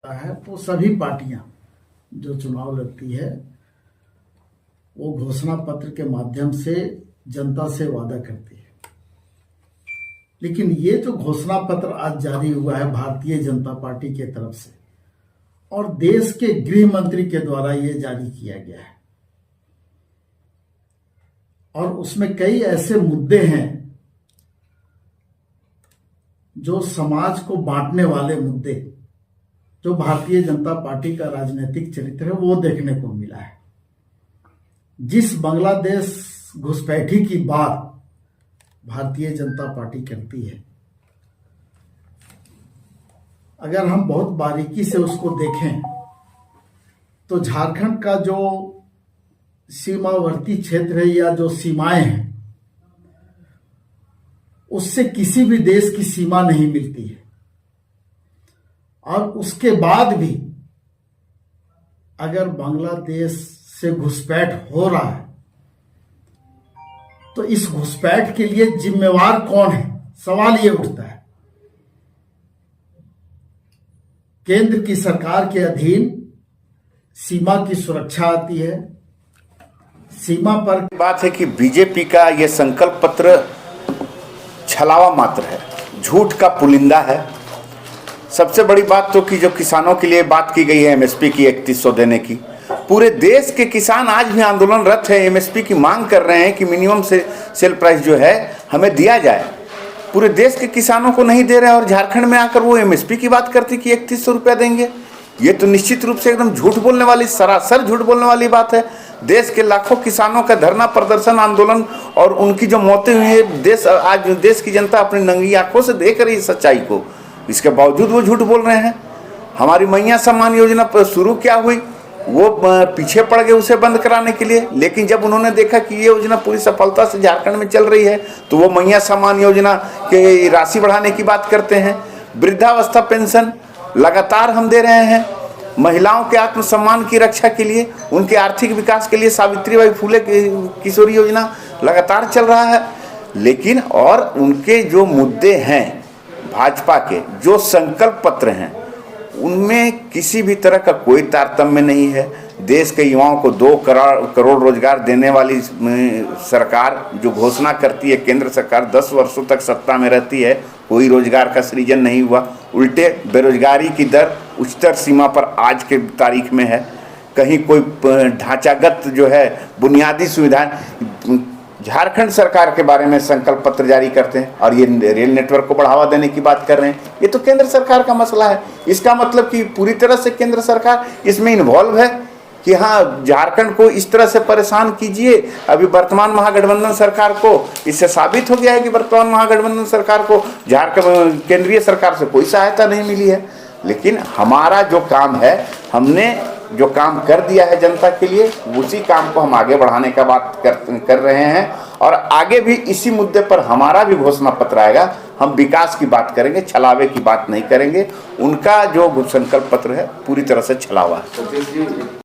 है तो सभी पार्टियां जो चुनाव लड़ती है वो घोषणा पत्र के माध्यम से जनता से वादा करती है। लेकिन ये जो घोषणा पत्र आज जारी हुआ है भारतीय जनता पार्टी के तरफ से और देश के गृह मंत्री के द्वारा ये जारी किया गया है और उसमें कई ऐसे मुद्दे हैं जो समाज को बांटने वाले मुद्दे, जो भारतीय जनता पार्टी का राजनीतिक चरित्र है वो देखने को मिला है। जिस बांग्लादेश घुसपैठी की बात भारतीय जनता पार्टी करती है, अगर हम बहुत बारीकी से उसको देखें तो झारखंड का जो सीमावर्ती क्षेत्र है या जो सीमाएं हैं उससे किसी भी देश की सीमा नहीं मिलती है और उसके बाद भी अगर बांग्लादेश से घुसपैठ हो रहा है तो इस घुसपैठ के लिए जिम्मेवार कौन है, सवाल ये उठता है। केंद्र की सरकार के अधीन सीमा की सुरक्षा आती है। सीमा पर बात है कि बीजेपी का यह संकल्प पत्र छलावा मात्र है, झूठ का पुलिंदा है। सबसे बड़ी बात तो कि जो किसानों के लिए बात की गई है एमएसपी की 3100 देने की, पूरे देश के किसान आज भी आंदोलनरत है, एमएसपी की मांग कर रहे हैं कि मिनिमम सेल प्राइस जो है हमें दिया जाए। पूरे देश के किसानों को नहीं दे रहे हैं और झारखंड में आकर वो एमएसपी की बात करती कि 3100 रुपया देंगे। ये तो निश्चित रूप से एकदम झूठ बोलने वाली, सरासर झूठ बोलने वाली बात है। देश के लाखों किसानों का धरना प्रदर्शन आंदोलन और उनकी जो मौतें हुई है, आज देश की जनता अपनी नंगी आंखों से देख रही है सच्चाई को, इसके बावजूद वो झूठ बोल रहे हैं। हमारी मैया सम्मान योजना शुरू क्या हुई, वो पीछे पड़ गए उसे बंद कराने के लिए, लेकिन जब उन्होंने देखा कि ये योजना पूरी सफलता से झारखंड में चल रही है तो वो मैया सम्मान योजना के राशि बढ़ाने की बात करते हैं। वृद्धावस्था पेंशन लगातार हम दे रहे हैं। महिलाओं के आत्मसम्मान की रक्षा के लिए, उनके आर्थिक विकास के लिए सावित्रीबाई फुले किशोरी योजना लगातार चल रहा है। लेकिन और उनके जो मुद्दे हैं भाजपा के, जो संकल्प पत्र हैं, उनमें किसी भी तरह का कोई तारतम्य नहीं है। देश के युवाओं को 2 करोड़ रोजगार देने वाली सरकार जो घोषणा करती है, केंद्र सरकार 10 वर्षों तक सत्ता में रहती है, कोई रोजगार का सृजन नहीं हुआ। उल्टे बेरोजगारी की दर उच्चतर सीमा पर आज के तारीख में है। कहीं कोई ढांचागत जो है बुनियादी सुविधाएं, झारखंड सरकार के बारे में संकल्प पत्र जारी करते हैं और ये रेल नेटवर्क को बढ़ावा देने की बात कर रहे हैं। ये तो केंद्र सरकार का मसला है। इसका मतलब कि पूरी तरह से केंद्र सरकार इसमें इन्वॉल्व है कि हाँ, झारखंड को इस तरह से परेशान कीजिए। अभी वर्तमान महागठबंधन सरकार को इससे साबित हो गया है कि वर्तमान महागठबंधन सरकार को झारखंड केंद्रीय सरकार से कोई सहायता नहीं मिली है। लेकिन हमारा जो काम है, हमने जो काम कर दिया है जनता के लिए, उसी काम को हम आगे बढ़ाने का बात कर रहे हैं और आगे भी इसी मुद्दे पर हमारा भी घोषणा पत्र आएगा। हम विकास की बात करेंगे, छलावे की बात नहीं करेंगे। उनका जो संकल्प पत्र है पूरी तरह से छलावा है।